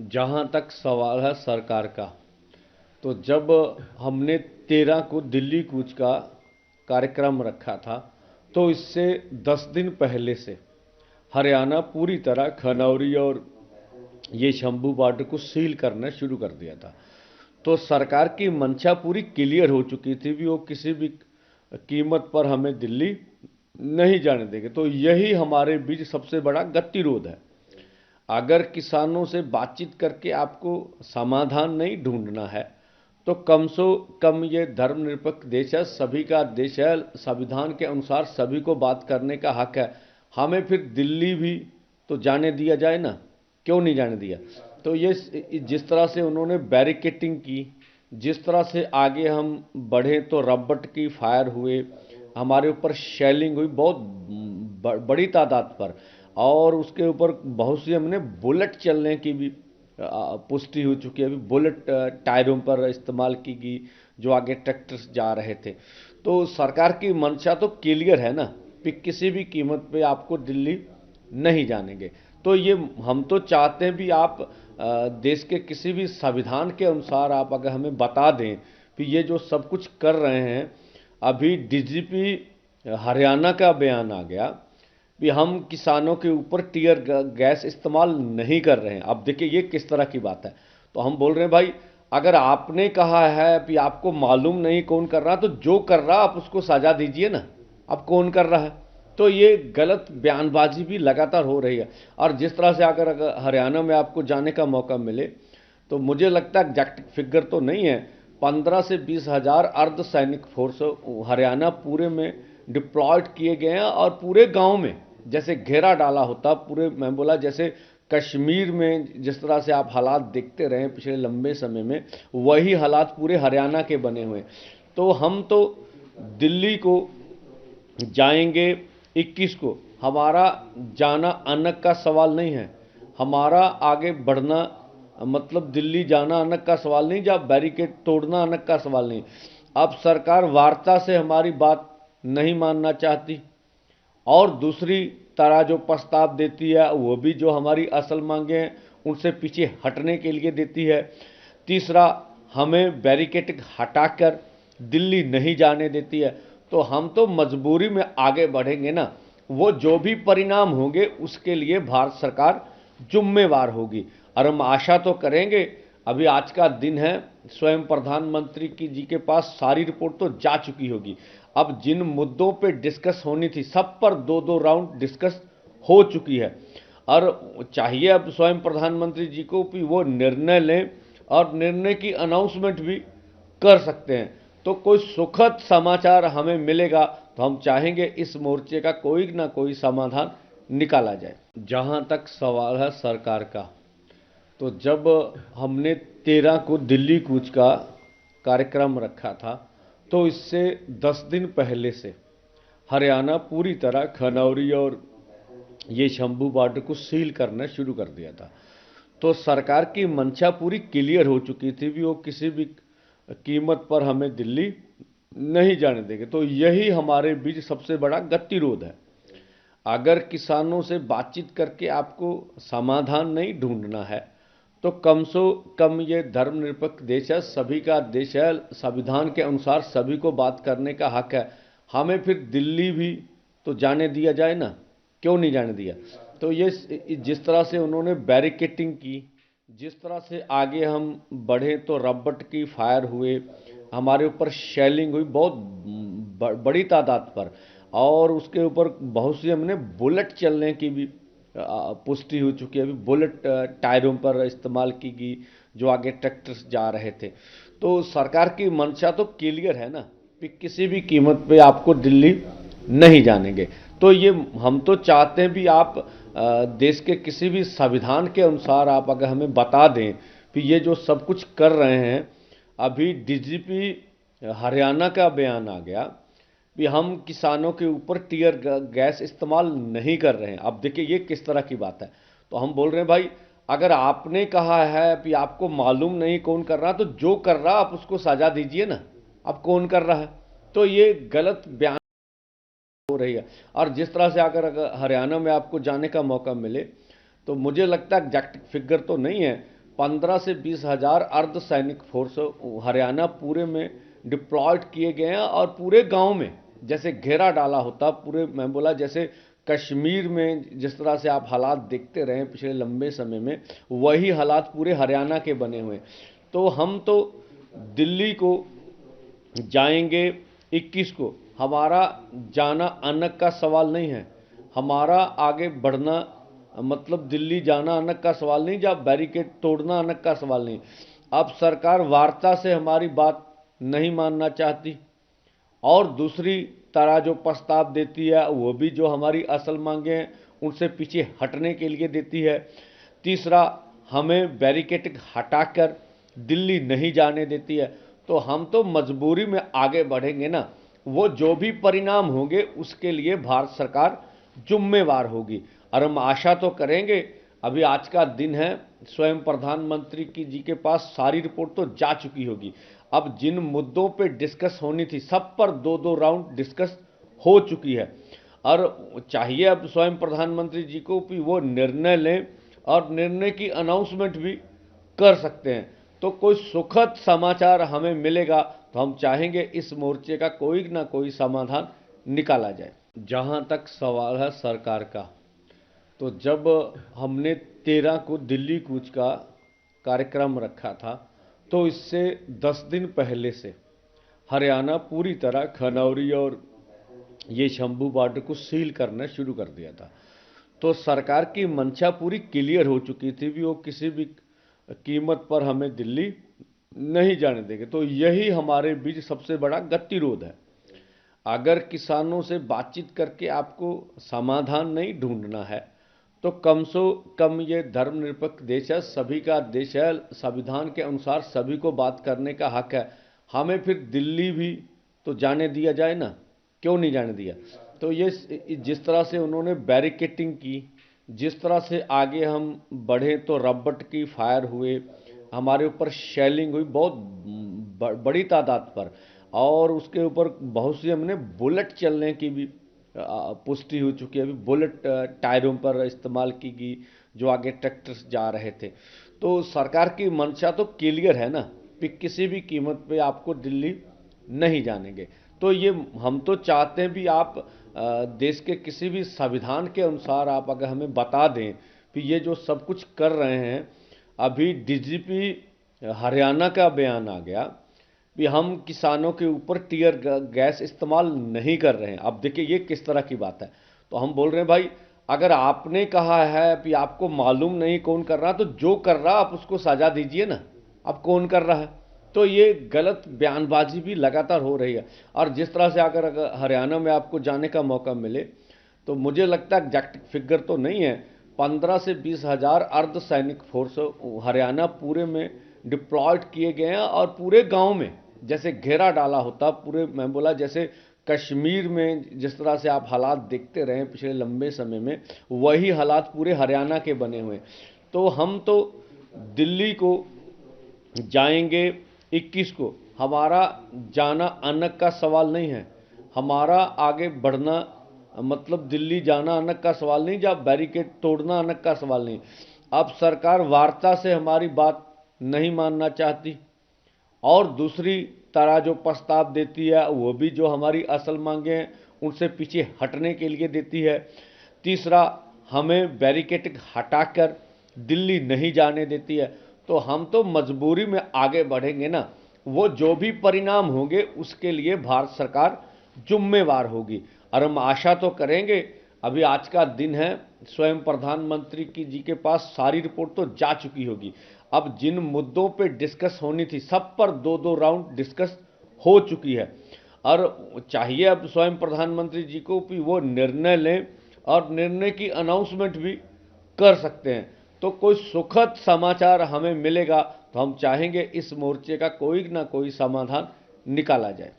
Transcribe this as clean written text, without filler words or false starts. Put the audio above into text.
जहाँ तक सवाल है सरकार का, तो जब हमने 13 को दिल्ली कूच का कार्यक्रम रखा था, तो इससे 10 दिन पहले से हरियाणा पूरी तरह खनौरी और ये शंभू बॉर्डर को सील करना शुरू कर दिया था। तो सरकार की मंशा पूरी क्लियर हो चुकी थी भी वो किसी भी कीमत पर हमें दिल्ली नहीं जाने देंगे। तो यही हमारे बीच सबसे बड़ा गतिरोध है। अगर किसानों से बातचीत करके आपको समाधान नहीं ढूंढना है, तो कम से कम ये धर्मनिरपेक्ष देश है, सभी का देश है, संविधान के अनुसार सभी को बात करने का हक है। हमें फिर दिल्ली भी तो जाने दिया जाए ना, क्यों नहीं जाने दिया? तो ये जिस तरह से उन्होंने बैरिकेटिंग की, जिस तरह से आगे हम बढ़े तो रबट की फायर हुए, हमारे ऊपर शेलिंग हुई बहुत बड़ी तादाद पर, और उसके ऊपर बहुत सी हमने बुलेट चलने की भी पुष्टि हो चुकी है। अभी बुलेट टायरों पर इस्तेमाल की गई जो आगे ट्रैक्टर्स जा रहे थे। तो सरकार की मंशा तो क्लियर है ना कि किसी भी कीमत पे आपको दिल्ली नहीं जानेंगे। तो ये हम तो चाहते हैं भी आप देश के किसी भी संविधान के अनुसार आप अगर हमें बता दें कि ये जो सब कुछ कर रहे हैं। अभी डीजीपी हरियाणा का बयान आ गया कि हम किसानों के ऊपर टीयर गैस इस्तेमाल नहीं कर रहे हैं। अब देखिए ये किस तरह की बात है। तो हम बोल रहे हैं भाई, अगर आपने कहा है कि आपको मालूम नहीं कौन कर रहा, तो जो कर रहा आप उसको सजा दीजिए ना। अब कौन कर रहा है? तो ये गलत बयानबाजी भी लगातार हो रही है। और जिस तरह से अगर हरियाणा में आपको जाने का मौका मिले, तो मुझे लगता है एग्जैक्ट फिगर तो नहीं है, 15 से 20 हजार अर्ध सैनिक फोर्स हरियाणा पूरे में डिप्लॉयड किए गए हैं। और पूरे गांव में जैसे घेरा डाला होता पूरे, मैं बोला जैसे कश्मीर में जिस तरह से आप हालात देखते रहे पिछले लंबे समय में, वही हालात पूरे हरियाणा के बने हुए। तो हम तो दिल्ली को जाएंगे 21 को। हमारा जाना अनक का सवाल नहीं है, हमारा आगे बढ़ना मतलब दिल्ली जाना अनक का सवाल नहीं, जब बैरिकेड तोड़ना अनक का सवाल नहीं। अब सरकार वार्ता से हमारी बात नहीं मानना चाहती, और दूसरी तरह जो प्रस्ताव देती है वो भी जो हमारी असल मांगे हैं उनसे पीछे हटने के लिए देती है। तीसरा, हमें बैरिकेड हटाकर दिल्ली नहीं जाने देती है। तो हम तो मजबूरी में आगे बढ़ेंगे ना, वो जो भी परिणाम होंगे उसके लिए भारत सरकार जिम्मेवार होगी। और हम आशा तो करेंगे, अभी आज का दिन है, स्वयं प्रधानमंत्री की जी के पास सारी रिपोर्ट तो जा चुकी होगी। अब जिन मुद्दों पे डिस्कस होनी थी सब पर दो दो राउंड डिस्कस हो चुकी है। और चाहिए अब स्वयं प्रधानमंत्री जी को कि वो निर्णय लें, और निर्णय की अनाउंसमेंट भी कर सकते हैं। तो कोई सुखद समाचार हमें मिलेगा तो हम चाहेंगे इस मोर्चे का कोई ना कोई समाधान निकाला जाए। जहां तक सवाल है सरकार का, तो जब हमने 13 को दिल्ली कूच का कार्यक्रम रखा था, तो इससे 10 दिन पहले से हरियाणा पूरी तरह खनौरी और ये शंभू बॉर्डर को सील करना शुरू कर दिया था। तो सरकार की मंशा पूरी क्लियर हो चुकी थी भी वो किसी भी कीमत पर हमें दिल्ली नहीं जाने देंगे। तो यही हमारे बीच सबसे बड़ा गतिरोध है। अगर किसानों से बातचीत करके आपको समाधान नहीं ढूंढना है, तो कम से कम ये धर्मनिरपेक्ष देश है, सभी का देश है, संविधान के अनुसार सभी को बात करने का हक है। हमें फिर दिल्ली भी तो जाने दिया जाए ना, क्यों नहीं जाने दिया? तो ये जिस तरह से उन्होंने बैरिकेटिंग की, जिस तरह से आगे हम बढ़े तो रबट की फायर हुए, हमारे ऊपर शेलिंग हुई बहुत बड़ी तादाद पर, और उसके ऊपर बहुत सी हमने बुलेट चलने की भी पुष्टि हो चुकी है। अभी बुलेट टायरों पर इस्तेमाल की गई जो आगे ट्रैक्टर्स जा रहे थे। तो सरकार की मंशा तो क्लियर है ना कि किसी भी कीमत पे आपको दिल्ली नहीं जानेंगे। तो ये हम तो चाहते हैं भी आप देश के किसी भी संविधान के अनुसार आप अगर हमें बता दें कि ये जो सब कुछ कर रहे हैं। अभी डीजीपी हरियाणा का बयान आ गया कि हम किसानों के ऊपर टीयर गैस इस्तेमाल नहीं कर रहे हैं। अब देखिए ये किस तरह की बात है। तो हम बोल रहे हैं भाई, अगर आपने कहा है कि आपको मालूम नहीं कौन कर रहा, तो जो कर रहा आप उसको सजा दीजिए ना। अब कौन कर रहा है? तो ये गलत बयान हो रही है। और जिस तरह से अगर हरियाणा में आपको जाने का मौका मिले, तो मुझे लगता है एग्जैक्ट फिगर तो नहीं है, 15 से 20 हजार अर्धसैनिक फोर्स हरियाणा पूरे में डिप्लॉयड किए गए हैं और पूरे गांव में जैसे घेरा डाला होता पूरे, मैं बोला जैसे कश्मीर में जिस तरह से आप हालात देखते रहे पिछले लंबे समय में, वही हालात पूरे हरियाणा के बने हुए। तो हम तो दिल्ली को जाएंगे 21 को। हमारा जाना अनक का सवाल नहीं है, हमारा आगे बढ़ना मतलब दिल्ली जाना अनक का सवाल नहीं, जब बैरिकेड तोड़ना अनक का सवाल नहीं। अब सरकार वार्ता से हमारी बात नहीं मानना चाहती और दूसरी तरह जो प्रस्ताव देती है वो भी जो हमारी असल मांगे हैं उनसे पीछे हटने के लिए देती है। तीसरा, हमें बैरिकेड हटाकर दिल्ली नहीं जाने देती है। तो हम तो मजबूरी में आगे बढ़ेंगे ना, वो जो भी परिणाम होंगे उसके लिए भारत सरकार जिम्मेवार होगी। और हम आशा तो करेंगे, अभी आज का दिन है, स्वयं प्रधानमंत्री की जी के पास सारी रिपोर्ट तो जा चुकी होगी। अब जिन मुद्दों पे डिस्कस होनी थी सब पर दो दो राउंड डिस्कस हो चुकी है और चाहिए अब स्वयं प्रधानमंत्री जी को भी वो निर्णय लें और निर्णय की अनाउंसमेंट भी कर सकते हैं। तो कोई सुखद समाचार हमें मिलेगा तो हम चाहेंगे इस मोर्चे का कोई ना कोई समाधान निकाला जाए। जहां तक सवाल है सरकार का, तो जब हमने 13 को दिल्ली कूच का कार्यक्रम रखा था तो इससे 10 दिन पहले से हरियाणा पूरी तरह खनौरी और ये शंभू बॉर्डर को सील करना शुरू कर दिया था। तो सरकार की मंशा पूरी क्लियर हो चुकी थी भी वो किसी भी कीमत पर हमें दिल्ली नहीं जाने देंगे। तो यही हमारे बीच सबसे बड़ा गतिरोध है। अगर किसानों से बातचीत करके आपको समाधान नहीं ढूंढना है तो कम से कम ये धर्मनिरपेक्ष देश है, सभी का देश है, संविधान के अनुसार सभी को बात करने का हक है। हमें फिर दिल्ली भी तो जाने दिया जाए ना, क्यों नहीं जाने दिया। तो ये जिस तरह से उन्होंने बैरिकेटिंग की, जिस तरह से आगे हम बढ़े तो रबट की फायर हुए, हमारे ऊपर शेलिंग हुई बहुत बड़ी तादाद पर, और उसके ऊपर बहुत सी हमने बुलेट चलने की भी पुष्टि हो चुकी है। अभी बुलेट टायरों पर इस्तेमाल की गई जो आगे ट्रैक्टर्स जा रहे थे। तो सरकार की मंशा तो क्लियर है ना कि किसी भी कीमत पे आपको दिल्ली नहीं जानेंगे। तो ये हम तो चाहते हैं भी आप देश के किसी भी संविधान के अनुसार आप अगर हमें बता दें कि ये जो सब कुछ कर रहे हैं। अभी डीजीपी हरियाणा का बयान आ गया कि हम किसानों के ऊपर टीयर गैस इस्तेमाल नहीं कर रहे हैं। अब देखिए ये किस तरह की बात है। तो हम बोल रहे हैं भाई, अगर आपने कहा है कि आपको मालूम नहीं कौन कर रहा, तो जो कर रहा आप उसको सजा दीजिए ना, अब कौन कर रहा है। तो ये गलत बयानबाजी भी लगातार हो रही है। और जिस तरह से अगर हरियाणा में आपको जाने का मौका मिले तो मुझे लगता है एग्जैक्ट फिगर तो नहीं है, 15 से 20 हजार अर्धसैनिक फोर्स हरियाणा पूरे में डिप्लॉयड किए गए हैं और पूरे गांव में जैसे घेरा डाला होता पूरे, मैं बोला जैसे कश्मीर में जिस तरह से आप हालात देखते रहे पिछले लंबे समय में, वही हालात पूरे हरियाणा के बने हुए। तो हम तो दिल्ली को जाएंगे 21 को। हमारा जाना अनक का सवाल नहीं है, हमारा आगे बढ़ना मतलब दिल्ली जाना अनक का सवाल नहीं, जब बैरिकेड तोड़ना अनक का सवाल नहीं। अब सरकार वार्ता से हमारी बात नहीं मानना चाहती और दूसरी तरह जो प्रस्ताव देती है वो भी जो हमारी असल मांगे हैं उनसे पीछे हटने के लिए देती है। तीसरा, हमें बैरिकेड हटाकर दिल्ली नहीं जाने देती है। तो हम तो मजबूरी में आगे बढ़ेंगे ना, वो जो भी परिणाम होंगे उसके लिए भारत सरकार जिम्मेवार होगी। और हम आशा तो करेंगे, अभी आज का दिन है, स्वयं प्रधानमंत्री की जी के पास सारी रिपोर्ट तो जा चुकी होगी। अब जिन मुद्दों पे डिस्कस होनी थी सब पर दो दो राउंड डिस्कस हो चुकी है और चाहिए अब स्वयं प्रधानमंत्री जी को भी वो निर्णय लें और निर्णय की अनाउंसमेंट भी कर सकते हैं। तो कोई सुखद समाचार हमें मिलेगा तो हम चाहेंगे इस मोर्चे का कोई ना कोई समाधान निकाला जाए।